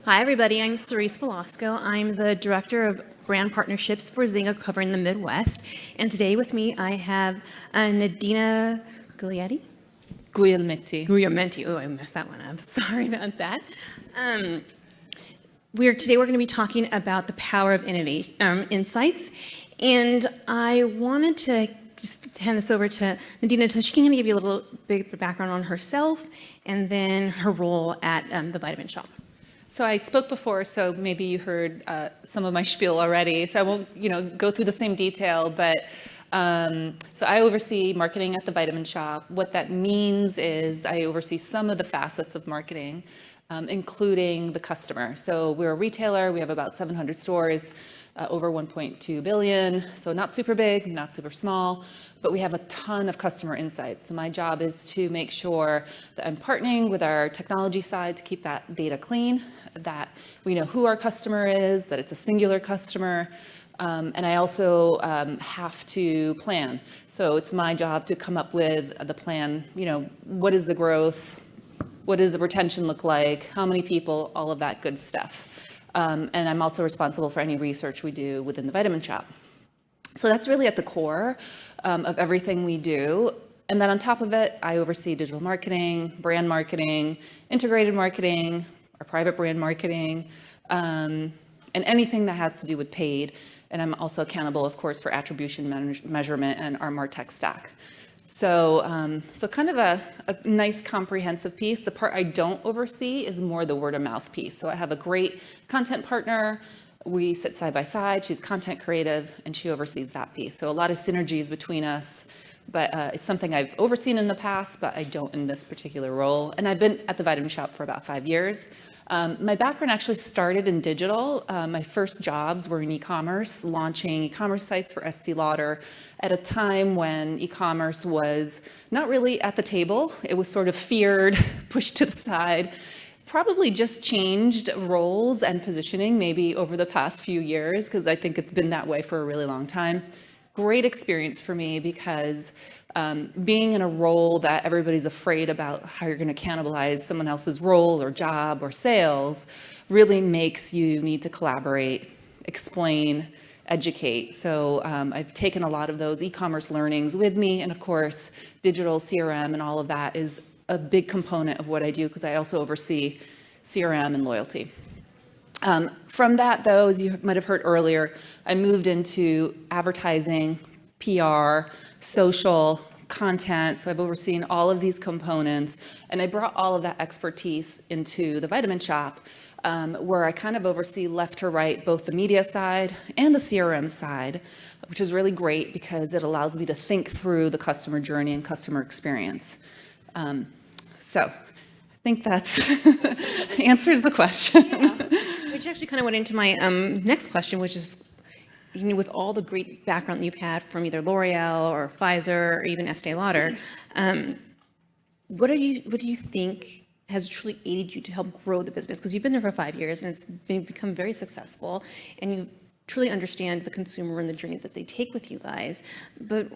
Hi, everybody. I'm Cerisse Velasco. I'm the Director of Brand Partnerships for Zynga covering the Midwest. And today with me, I have Nadina Guglielmetti. Guglielmetti. Oh, I messed that one up. Sorry about that. Today we're going to be talking about the power of insights. And I wanted to just hand this over to Nadina so she can give you a little bit background on herself and then her role at the Vitamin Shoppe. So I spoke before, so maybe you heard some of my spiel already. So I won't, go through the same detail, but so I oversee marketing at the Vitamin Shoppe. What that means is I oversee some of the facets of marketing, including the customer. So we're a retailer. We have about 700 stores, over 1.2 billion. So not super big, not super small, but we have a ton of customer insights. So my job is to make sure that I'm partnering with our technology side to keep that data clean, that we know who our customer is, that it's a singular customer. And I also have to plan. So it's my job to come up with the plan, what is the growth? What does the retention look like? How many people? All of that good stuff. And I'm also responsible for any research we do within the Vitamin Shoppe. So that's really at the core of everything we do. And then on top of it, I oversee digital marketing, brand marketing, integrated marketing, our private brand marketing, and anything that has to do with paid. And I'm also accountable, of course, for attribution measurement and our MarTech stack. So, kind of a nice comprehensive piece. The part I don't oversee is more the word of mouth piece. So I have a great content partner. We sit side by side. She's content creative, and she oversees that piece. So a lot of synergies between us, but it's something I've overseen in the past, but I don't in this particular role. And I've been at the Vitamin Shoppe for about 5 years. My background actually started in digital. My first jobs were in e-commerce, launching e-commerce sites for Estee Lauder at a time when e-commerce was not really at the table. It was sort of feared, pushed to the side. Probably just changed roles and positioning maybe over the past few years, because I think it's been that way for a really long time. Great experience for me because being in a role that everybody's afraid about how you're going to cannibalize someone else's role or job or sales really makes you need to collaborate, explain, educate. So I've taken a lot of those e-commerce learnings with me, and of course, digital CRM and all of that is a big component of what I do because I also oversee CRM and loyalty. From that, though, as you might have heard earlier, I moved into advertising, PR, social, content. So I've overseen all of these components, and I brought all of that expertise into the Vitamin Shoppe, where I kind of oversee left to right, both the media side and the CRM side, which is really great because it allows me to think through the customer journey and customer experience. So I think that's answers the question. Yeah. Which actually kind of went into my next question, which is, with all the great background that you've had from either L'Oreal or Pfizer or even Estee Lauder, what do you think has truly aided you to help grow the business? Because you've been there for 5 years and it's become very successful, and you truly understand the consumer and the journey that they take with you guys. But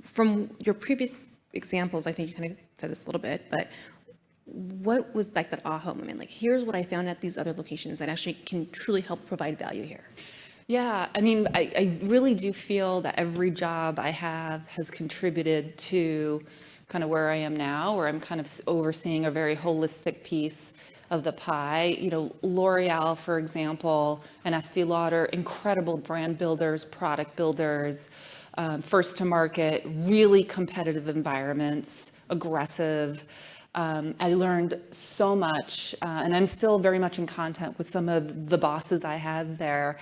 from your previous examples, I think you kind of said this a little bit, but what was like that aha moment? Like, here's what I found at these other locations that actually can truly help provide value here. Yeah, I mean, I really do feel that every job I have has contributed to kind of where I am now, where I'm kind of overseeing a very holistic piece of the pie. L'Oreal, for example, and Estee Lauder, incredible brand builders, product builders, first to market, really competitive environments, aggressive. I learned so much, and I'm still very much in contact with some of the bosses I had there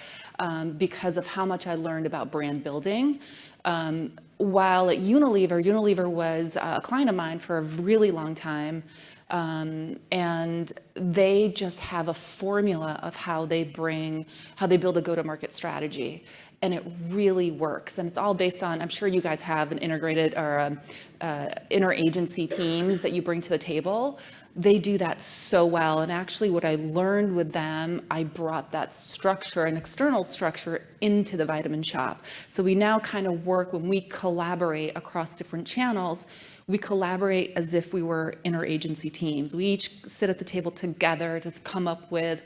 because of how much I learned about brand building. While at Unilever was a client of mine for a really long time, and they just have a formula of how they build a go-to-market strategy. And it really works. And it's all based on, I'm sure you guys have an integrated or interagency teams that you bring to the table. They do that so well. And actually what I learned with them, I brought that structure, an external structure, into the Vitamin Shoppe. So we now kind of work, when we collaborate across different channels, we collaborate as if we were interagency teams. We each sit at the table together to come up with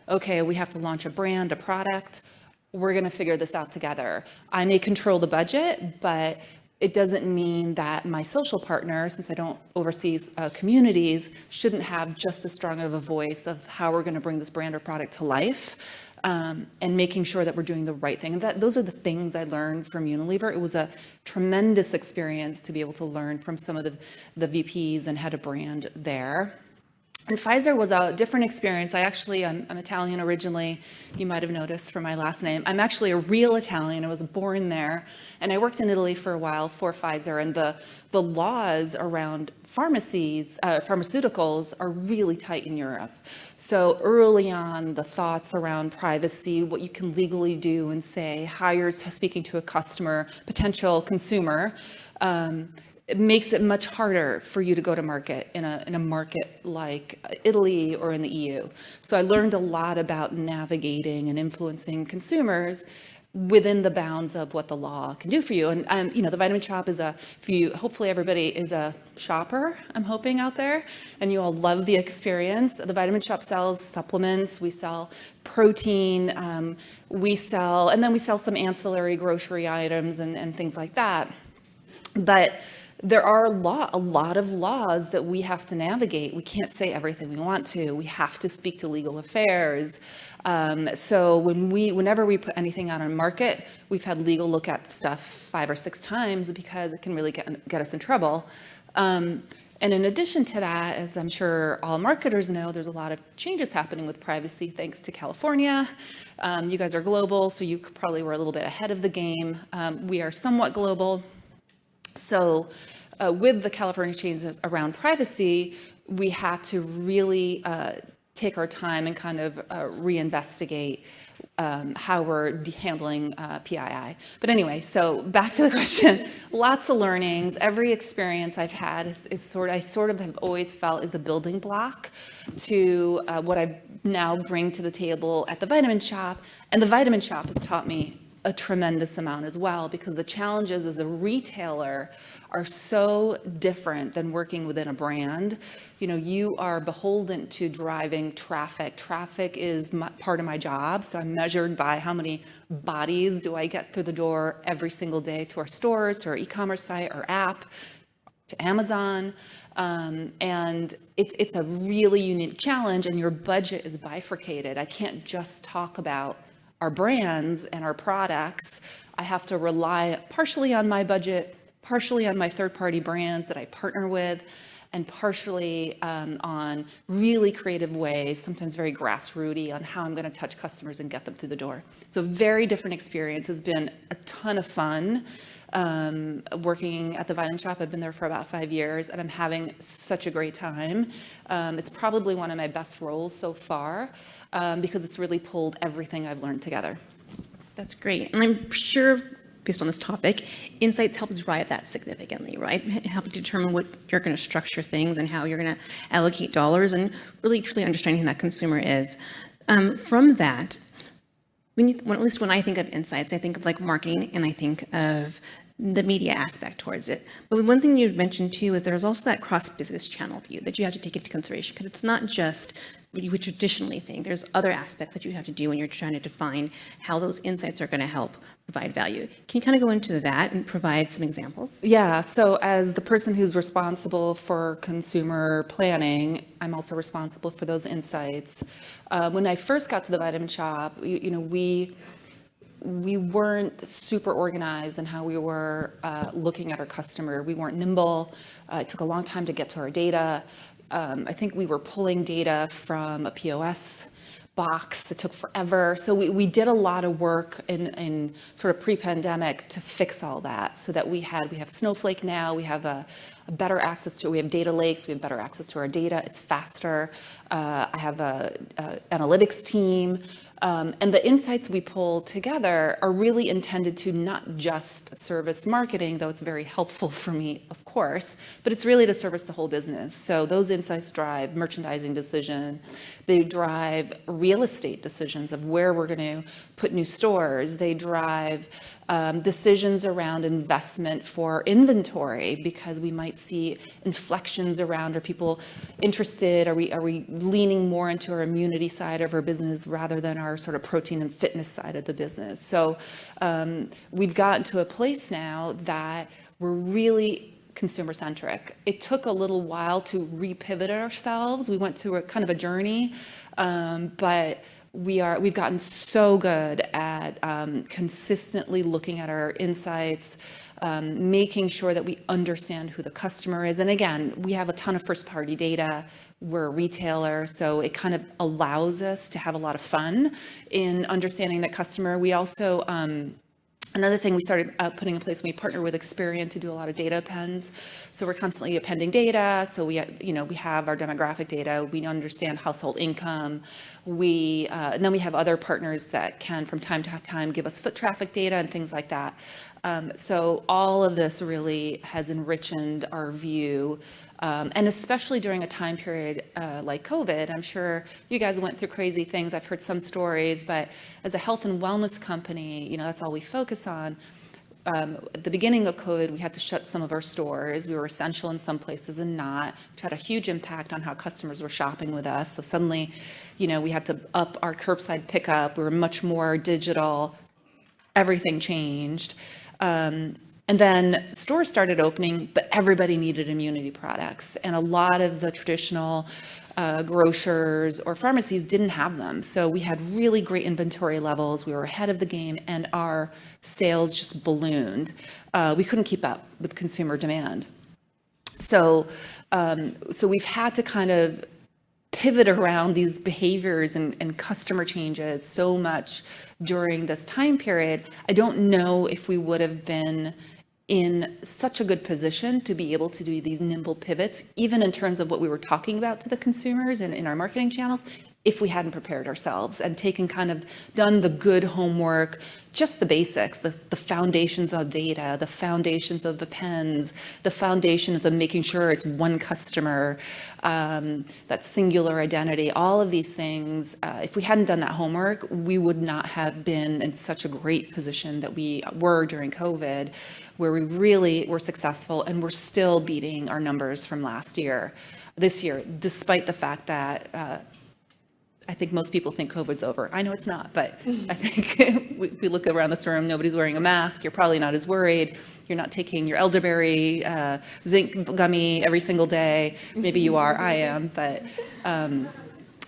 okay, we have to launch a brand, a product. We're going to figure this out together. I may control the budget, but it doesn't mean that my social partner, since I don't oversee communities, shouldn't have just as strong of a voice of how we're going to bring this brand or product to life, and making sure that we're doing the right thing. And those are the things I learned from Unilever. It was a tremendous experience to be able to learn from some of the VPs and head of brand there. And Pfizer was a different experience. I'm Italian originally. You might have noticed from my last name. I'm actually a real Italian. I was born there. And I worked in Italy for a while for Pfizer. And the laws around pharmaceuticals are really tight in Europe. So early on, the thoughts around privacy, what you can legally do and say, how you're speaking to a customer, potential consumer, it makes it much harder for you to go to market in a market like Italy or in the EU. So I learned a lot about navigating and influencing consumers within the bounds of what the law can do for you. And the Vitamin Shoppe is hopefully everybody is a shopper, I'm hoping, out there, and you all love the experience. The Vitamin Shoppe sells supplements, we sell protein, we sell some ancillary grocery items and things like that. But there are a lot of laws that we have to navigate. We can't say everything we want to. We have to speak to legal affairs. So whenever we put anything out on market, we've had legal look at stuff 5 or 6 times because it can really get us in trouble. And in addition to that, as I'm sure all marketers know, there's a lot of changes happening with privacy thanks to California. You guys are global, so you probably were a little bit ahead of the game. We are somewhat global. So with the California changes around privacy, we had to really take our time and kind of reinvestigate how we're handling PII. But anyway, so back to the question, lots of learnings. Every experience I've had I sort of have always felt is a building block to what I now bring to the table at the Vitamin Shoppe. And the Vitamin Shoppe has taught me a tremendous amount as well, because the challenges as a retailer are so different than working within a brand. You are beholden to driving traffic. Traffic is part of my job, so I'm measured by how many bodies do I get through the door every single day to our stores, to our e-commerce site, our app, to Amazon. And it's a really unique challenge, and your budget is bifurcated. I can't just talk about our brands and our products. I have to rely partially on my budget, partially on my third-party brands that I partner with, and partially on really creative ways, sometimes very grassrooty, on how I'm going to touch customers and get them through the door. So very different experience. Has been a ton of fun working at the Vitamin Shoppe. I've been there for about 5 years, and I'm having such a great time. It's probably one of my best roles so far, because it's really pulled everything I've learned together. That's great. And I'm sure, based on this topic, insights help drive that significantly, right? Help you determine what you're going to structure things and how you're going to allocate dollars, and really truly understanding who that consumer is. From that, at least when I think of insights, I think of like marketing, and I think of the media aspect towards it. But one thing you mentioned too is there's also that cross-business channel view that you have to take into consideration, because it's not just what you would traditionally think. There's other aspects that you have to do when you're trying to define how those insights are going to help provide value. Can you kind of go into that and provide some examples? Yeah, so as the person who's responsible for consumer planning, I'm also responsible for those insights. When I first got to the Vitamin Shoppe, we weren't super organized in how we were looking at our customer. We weren't nimble. It took a long time to get to our data. I think we were pulling data from a POS box. It took forever. So we did a lot of work in sort of pre-pandemic to fix all that, so that we have Snowflake now. We have a better access to it. We have data lakes. We have better access to our data. It's faster. I have a analytics team. And the insights we pull together are really intended to not just service marketing, though it's very helpful for me, of course, but it's really to service the whole business. So those insights drive merchandising decision. They drive real estate decisions of where we're going to put new stores. They drive decisions around investment for inventory, because we might see inflections around, are people interested? Are we leaning more into our immunity side of our business rather than our sort of protein and fitness side of the business? So we've gotten to a place now that we're really consumer centric. It took a little while to repivot ourselves. We went through a kind of a journey, but we've gotten so good at consistently looking at our insights, making sure that we understand who the customer is. And again, we have a ton of first party data. We're a retailer, so it kind of allows us to have a lot of fun in understanding that customer. We also, another thing we started putting in place, we partner with Experian to do a lot of data appends. So we're constantly appending data. So we have our demographic data. We understand household income. And then we have other partners that can, from time to time, give us foot traffic data and things like that. So all of this really has enriched our view. And especially during a time period like COVID, I'm sure you guys went through crazy things. I've heard some stories, but as a health and wellness company, that's all we focus on. At the beginning of COVID, we had to shut some of our stores. We were essential in some places and not, which had a huge impact on how customers were shopping with us. So suddenly, we had to up our curbside pickup. We were much more digital. Everything changed. And then stores started opening, but everybody needed immunity products. And a lot of the traditional grocers or pharmacies didn't have them. So we had really great inventory levels. We were ahead of the game, and our sales just ballooned. We couldn't keep up with consumer demand. So we've had to kind of pivot around these behaviors and customer changes so much during this time period. I don't know if we would have been in such a good position to be able to do these nimble pivots, even in terms of what we were talking about to the consumers and in our marketing channels, if we hadn't prepared ourselves and done the good homework, just the basics, the foundations of data, the foundations of the pens, the foundations of making sure it's one customer, that singular identity, all of these things. If we hadn't done that homework, we would not have been in such a great position that we were during COVID, where we really were successful, and we're still beating our numbers from this year, despite the fact that I think most people think COVID's over. I know it's not, but I think we look around this room, nobody's wearing a mask. You're probably not as worried. You're not taking your elderberry zinc gummy every single day. Maybe you are, I am, but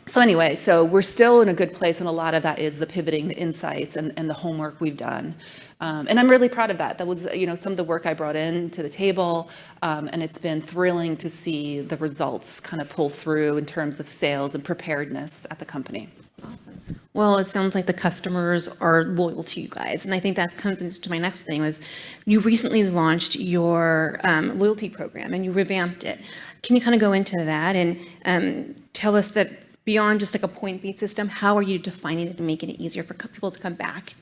so anyway, so we're still in a good place, and a lot of that is the pivoting, the insights, and the homework we've done. And I'm really proud of that. That was, some of the work I brought in to the table, and it's been thrilling to see the results kind of pull through in terms of sales and preparedness at the company. Awesome. Well, it sounds like the customers are loyal to you guys, and I think that comes into my next thing was you recently launched your loyalty program and you revamped it. Can you kind of go into that and tell us that beyond just like a point-based system, how are you defining it and making it easier for people to come back?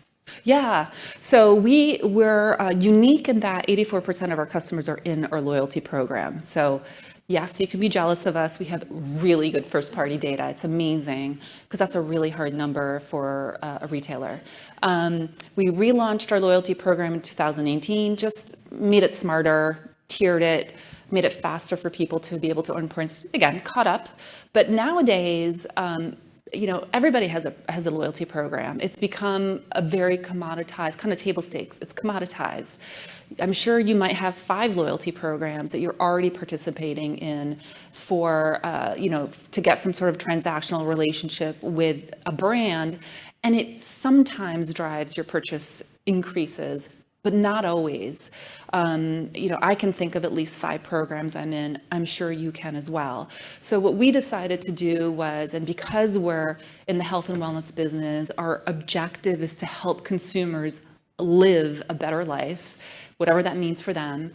Yeah, so we're unique in that 84% of our customers are in our loyalty program. So yes, you can be jealous of us. We have really good first-party data. It's amazing, because that's a really hard number for a retailer. We relaunched our loyalty program in 2018, just made it smarter, tiered it, made it faster for people to be able to earn points. Again, caught up. But nowadays, everybody has a loyalty program. It's become a very commoditized, kind of table stakes. It's commoditized. I'm sure you might have 5 loyalty programs that you're already participating in for, to get some sort of transactional relationship with a brand. And it sometimes drives your purchase increases, but not always. I can think of at least 5 programs I'm in. I'm sure you can as well. So what we decided to do was, and because we're in the health and wellness business, our objective is to help consumers live a better life, whatever that means for them.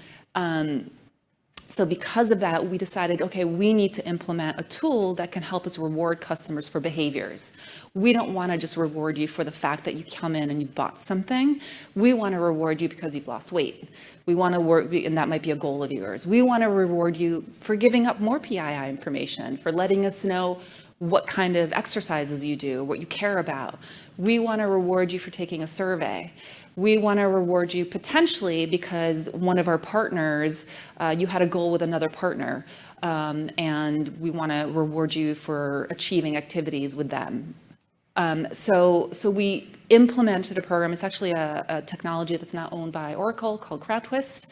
So because of that, we decided, okay, we need to implement a tool that can help us reward customers for behaviors. We don't want to just reward you for the fact that you come in and you bought something. We want to reward you because you've lost weight. We want to work, and that might be a goal of yours. We want to reward you for giving up more PII information, for letting us know what kind of exercises you do, what you care about. We want to reward you for taking a survey. we want to reward you potentially because one of our partners, you had a goal with another partner, and we want to reward you for achieving activities with them. So we implemented a program. It's actually a technology that's now owned by Oracle called CrowdTwist.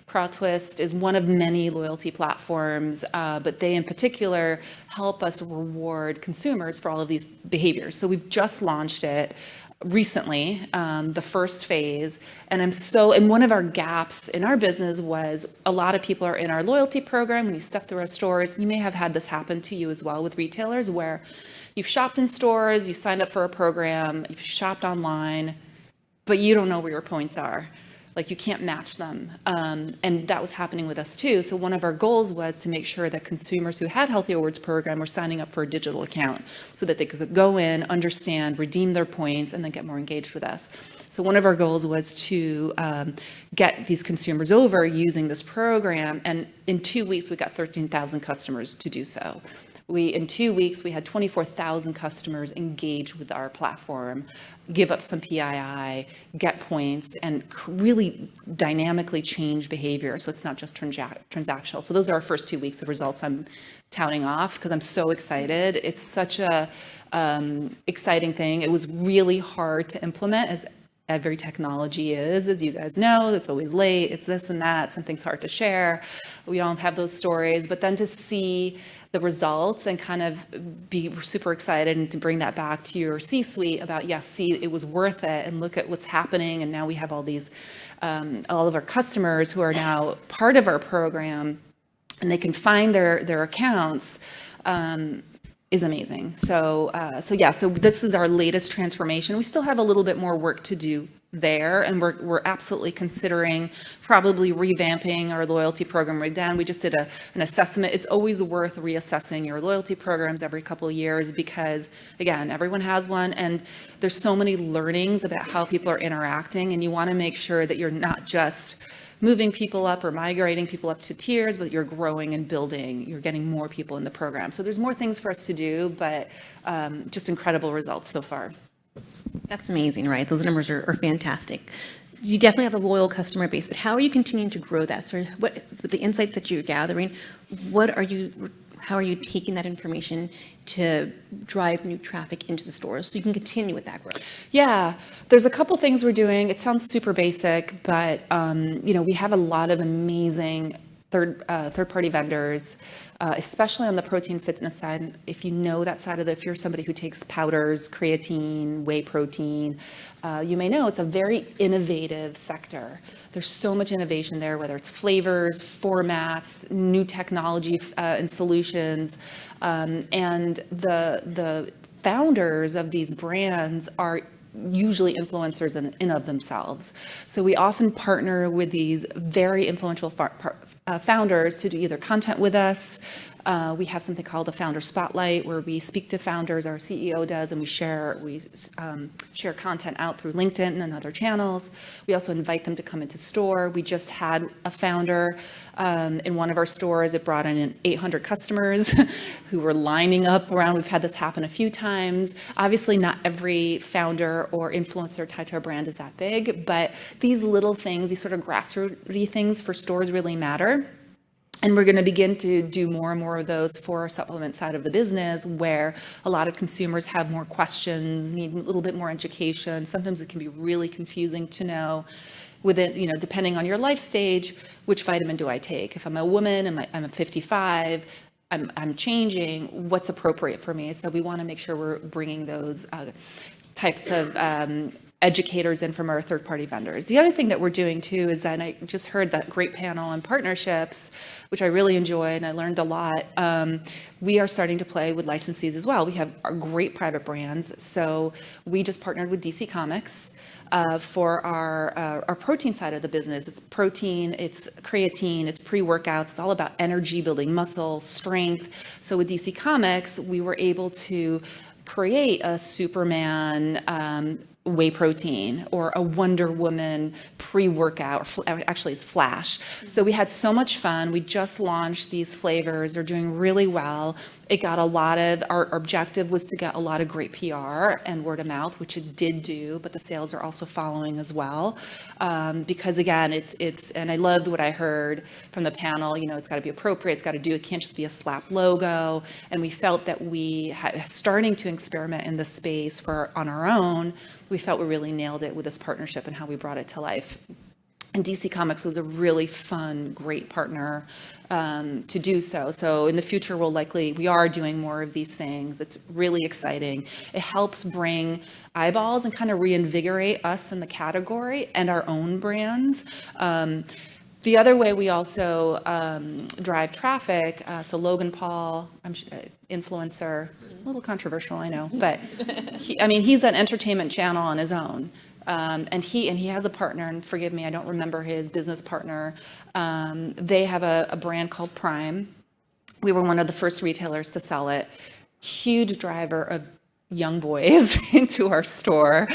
CrowdTwist is one of many loyalty platforms, but they in particular help us reward consumers for all of these behaviors. So we've just launched it recently, the first phase, and one of our gaps in our business was a lot of people are in our loyalty program. When you step through our stores, you may have had this happen to you as well with retailers where you've shopped in stores, you signed up for a program, you've shopped online, but you don't know where your points are. Like you can't match them. And that was happening with us too. So one of our goals was to make sure that consumers who had Healthy Rewards program were signing up for a digital account so that they could go in, understand, redeem their points, and then get more engaged with us. So one of our goals was to get these consumers over using this program. And in 2 weeks, we got 13,000 customers to do so. In 2 weeks, we had 24,000 customers engage with our platform, give up some PII, get points, and really dynamically change behavior. So it's not just transactional. So those are our first 2 weeks of results I'm touting off because I'm so excited. It's such a exciting thing. It was really hard to implement, as every technology is, as you guys know. It's always late, it's this and that, something's hard to share. We all have those stories, but then to see the results and kind of be super excited and to bring that back to your C-suite about, yes, see, it was worth it, and look at what's happening, and now we have all these, all of our customers who are now part of our program, and they can find their accounts, is amazing. So this is our latest transformation. We still have a little bit more work to do there, and we're absolutely considering probably revamping our loyalty program again. We just did an assessment. It's always worth reassessing your loyalty programs every couple of years because, again, everyone has one, and there's so many learnings about how people are interacting, and you want to make sure that you're not just moving people up or migrating people up to tiers, but you're growing and building. You're getting more people in the program. So there's more things for us to do, but just incredible results so far. That's amazing, right? Those numbers are fantastic. You definitely have a loyal customer base, but how are you continuing to grow that? So with the insights that you're gathering, how are you taking that information to drive new traffic into the stores so you can continue with that growth? Yeah, there's a couple things we're doing. It sounds super basic, but we have a lot of amazing third-party vendors, especially on the protein fitness side. If you know that side of it, if you're somebody who takes powders, creatine, whey protein, you may know it's a very innovative sector. There's so much innovation there, whether it's flavors, formats, new technology and solutions, and the founders of these brands are usually influencers in of themselves. So we often partner with these very influential founders to do either content with us. We have something called a founder spotlight where we speak to founders, our CEO does, and we share content out through LinkedIn and other channels. We also invite them to come into store. We just had a founder in one of our stores. It brought in 800 customers who were lining up around. We've had this happen a few times. Obviously, not every founder or influencer tied to our brand is that big, but these little things, these sort of grassroots things for stores really matter. And we're going to begin to do more and more of those for our supplement side of the business, where a lot of consumers have more questions, need a little bit more education. Sometimes it can be really confusing to know, within, depending on your life stage, which vitamin do I take? If I'm a woman, I'm 55, I'm changing, what's appropriate for me? So we want to make sure we're bringing those types of educators in from our third-party vendors. The other thing that we're doing too is that I just heard that great panel on partnerships, which I really enjoyed and I learned a lot. We are starting to play with licensees as well. We have our great private brands. So we just partnered with DC Comics for our protein side of the business. It's protein, it's creatine, it's pre-workouts. It's all about energy, building muscle, strength. So with DC Comics, we were able to create a Superman whey protein or a Wonder Woman pre-workout, actually it's Flash. So we had so much fun. We just launched these flavors. They're doing really well. It got a lot of, our objective was to get a lot of great PR and word of mouth, which it did do, but the sales are also following as well. Because again, and I loved what I heard from the panel, it's got to be appropriate, it's got to do, it can't just be a slap logo. And we felt that starting to experiment in this space on our own, we felt we really nailed it with this partnership and how we brought it to life. And DC Comics was a really fun, great partner to do so. So in the future, we are doing more of these things. It's really exciting. It helps bring eyeballs and kind of reinvigorate us in the category and our own brands. The other way we also drive traffic, so Logan Paul, influencer, a little controversial, I know, but he's an entertainment channel on his own. And he has a partner, and forgive me, I don't remember his business partner. They have a brand called Prime. We were one of the first retailers to sell it. Huge driver of young boys into our store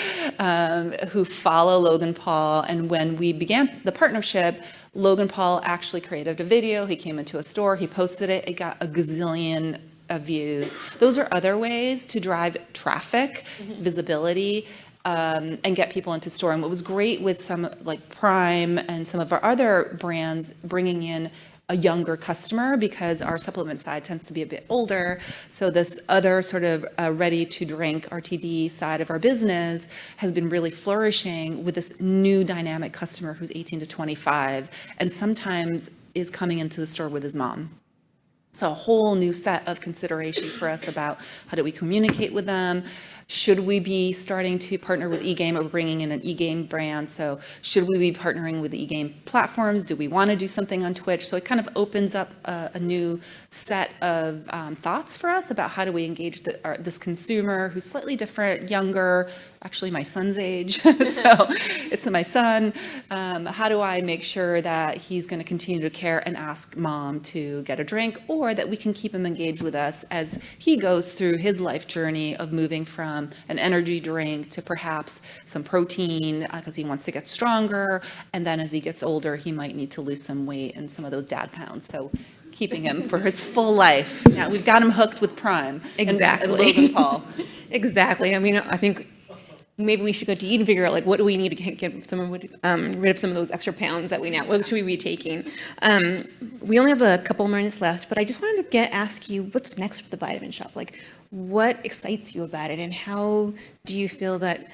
who follow Logan Paul. And when we began the partnership, Logan Paul actually created a video. He came into a store, he posted it. It got a gazillion views. Those are other ways to drive traffic, visibility, and get people into store. And what was great with some like Prime and some of our other brands bringing in a younger customer, because our supplement side tends to be a bit older. So this other sort of ready to drink RTD side of our business has been really flourishing with this new dynamic customer who's 18 to 25 and sometimes is coming into the store with his mom. So a whole new set of considerations for us about how do we communicate with them. Should we be starting to partner with eGame or bringing in an eGame brand? So should we be partnering with the eGame platforms? Do we want to do something on Twitch? So it kind of opens up a new set of thoughts for us about how do we engage this consumer who's slightly different, younger, actually my son's age. So it's my son. How do I make sure that he's going to continue to care and ask mom to get a drink, or that we can keep him engaged with us as he goes through his life journey of moving from an energy drink to perhaps some protein because he wants to get stronger. And then as he gets older, he might need to lose some weight and some of those dad pounds. So keeping him for his full life. Yeah, we've got him hooked with Prime. Exactly. And Logan Paul. Exactly. I think maybe we should go to eat and figure out, like, what do we need to get someone rid of some of those extra pounds that what should we be taking? We only have a couple minutes left, but I just wanted to ask you, what's next for the Vitamin Shop? Like, what excites you about it, and how do you feel that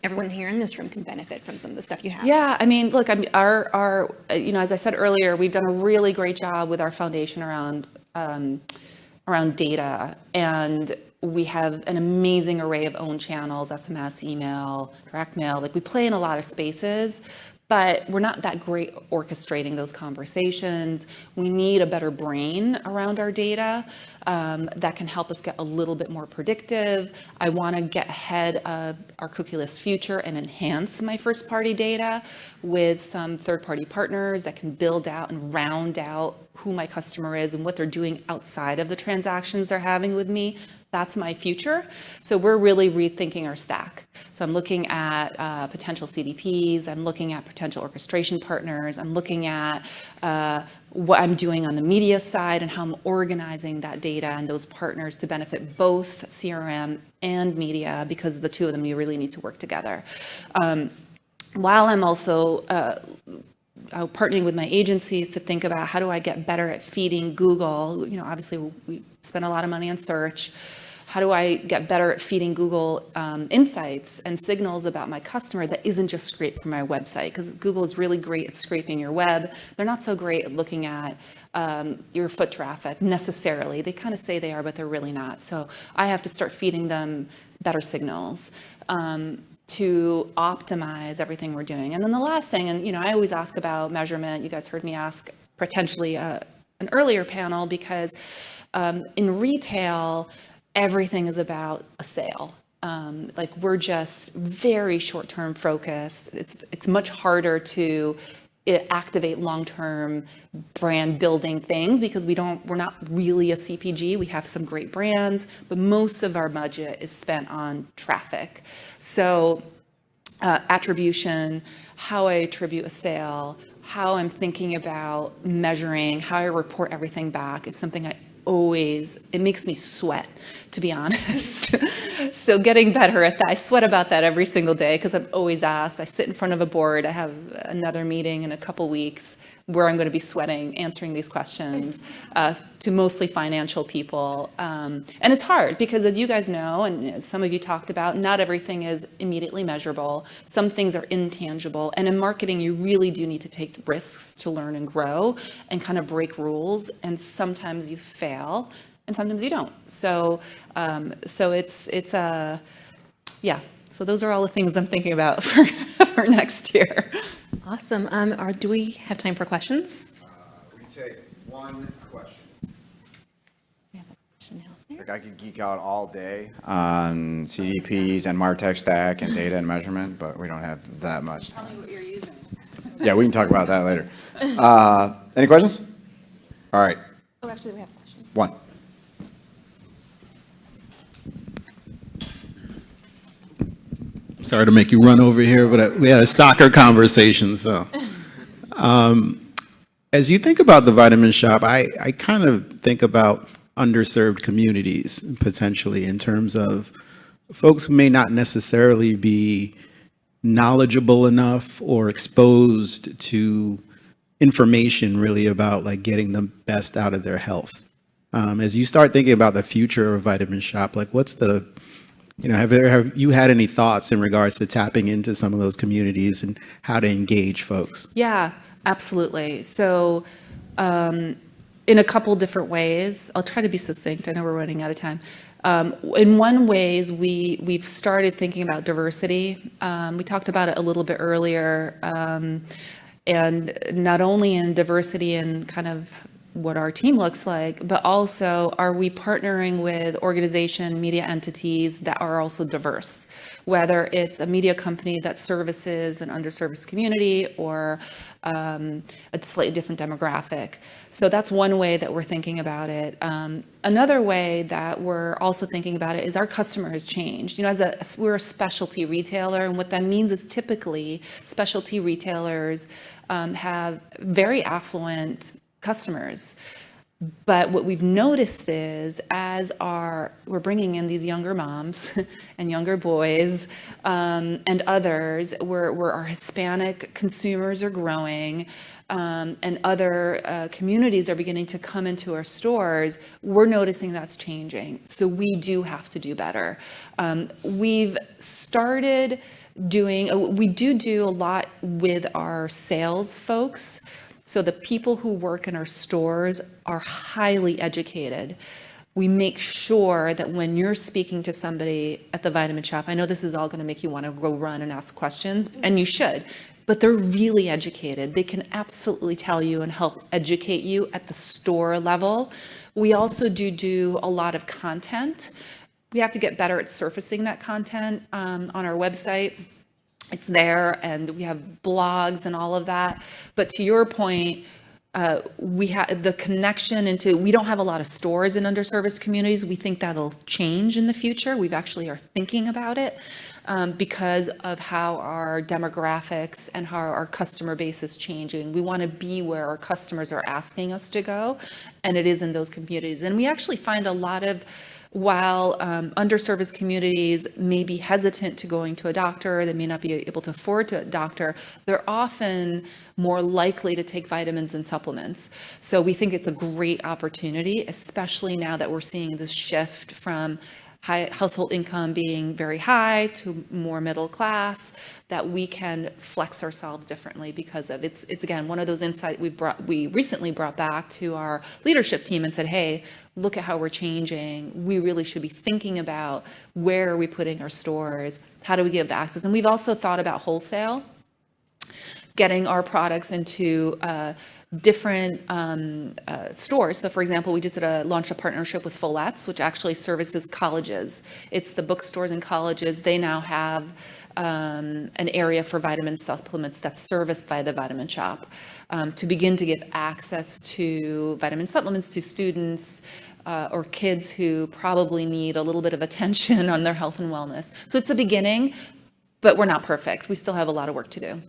everyone here in this room can benefit from some of the stuff you have? Yeah, look, our as I said earlier, we've done a really great job with our foundation around data, and we have an amazing array of own channels, SMS, email, direct mail. Like, we play in a lot of spaces, but we're not that great orchestrating those conversations. We need a better brain around our data that can help us get a little bit more predictive. I want to get ahead of our cookieless future and enhance my first party data with some third party partners that can build out and round out who my customer is and what they're doing outside of the transactions they're having with me. That's my future. So we're really rethinking our stack. So I'm looking at potential CDPs. I'm looking at potential orchestration partners. I'm looking at what I'm doing on the media side and how I'm organizing that data and those partners to benefit both CRM and media, because the two of them, you really need to work together. While I'm also partnering with my agencies to think about how do I get better at feeding Google. Obviously we spend a lot of money on search. How do I get better at feeding Google insights and signals about my customer that isn't just scraped from my website? Because Google is really great at scraping your web. They're not so great at looking at your foot traffic necessarily. They kind of say they are, but they're really not. So I have to start feeding them better signals to optimize everything we're doing. And then the last thing, and I always ask about measurement. You guys heard me ask potentially an earlier panel, because in retail, everything is about a sale. Like, we're just very short-term focused. It's much harder to activate long-term brand building things because we're not really a CPG. We have some great brands, but most of our budget is spent on traffic. So attribution, how I attribute a sale, how I'm thinking about measuring, how I report everything back is something it makes me sweat, to be honest. So getting better at that. I sweat about that every single day because I'm always asked. I sit in front of a board. I have another meeting in a couple weeks where I'm going to be sweating, answering these questions to mostly financial people. And it's hard because, as you guys know, and as some of you talked about, not everything is immediately measurable. Some things are intangible. And in marketing, you really do need to take risks to learn and grow and kind of break rules. And sometimes you fail and sometimes you don't. So yeah. So those are all the things I'm thinking about for next year. Awesome. Do we have time for questions? We can take one question. We have a question out there. Like I could geek out all day on CDPs and MarTech stack and data and measurement, but we don't have that much Tell time. me what you're using. Yeah, we can talk about that later. Any questions? All right, Oh, actually, we have a question. one. Sorry to make you run over here, but we had a soccer conversation, so. As you think about the Vitamin Shop, I kind of think about underserved communities potentially in terms of folks who may not necessarily be knowledgeable enough or exposed to information really about like getting the best out of their health. As you start thinking about the future of Vitamin Shop, like what's the, have you had any thoughts in regards to tapping into some of those communities and how to engage folks? Yeah, absolutely. So in a couple different ways, I'll try to be succinct. I know we're running out of time. In one ways, we've started thinking about diversity. We talked about it a little bit earlier, and not only in diversity in kind of what our team looks like, but also are we partnering with organization, media entities that are also diverse, whether it's a media company that services an underserviced community or a slightly different demographic. So that's one way that we're thinking about it. Another way that we're also thinking about it is our customer has changed. We're a specialty retailer, and what that means is typically specialty retailers have very affluent customers. But what we've noticed is we're bringing in these younger moms and younger boys and others, where our Hispanic consumers are growing and other communities are beginning to come into our stores, we're noticing that's changing. So we do have to do better. We've started we do a lot with our sales folks. So the people who work in our stores are highly educated. We make sure that when you're speaking to somebody at the Vitamin Shop, I know this is all going to make you want to go run and ask questions, and you should, but they're really educated. They can absolutely tell you and help educate you at the store level. We also do a lot of content. We have to get better at surfacing that content on our website. It's there, and we have blogs and all of that. But to your point, we have the connection we don't have a lot of stores in underserviced communities. We think that'll change in the future. We've actually are thinking about it because of how our demographics and how our customer base is changing. We want to be where our customers are asking us to go, and it is in those communities. And we actually find a lot of, while underserviced communities may be hesitant to going to a doctor, they may not be able to afford to a doctor, they're often more likely to take vitamins and supplements. So we think it's a great opportunity, especially now that we're seeing this shift from high household income being very high to more middle class, that we can flex ourselves differently because of it's again one of those insights we recently brought back to our leadership team and said, hey, look at how we're changing. We really should be thinking about where are we putting our stores, how do we give the access. And we've also thought about wholesale, getting our products into different stores. So for example, we just launched a partnership with Follett's, which actually services colleges. It's the bookstores and colleges. They now have an area for vitamin supplements that's serviced by the Vitamin Shop to begin to give access to vitamin supplements to students or kids who probably need a little bit of attention on their health and wellness. So it's a beginning, but we're not perfect. We still have a lot of work to do.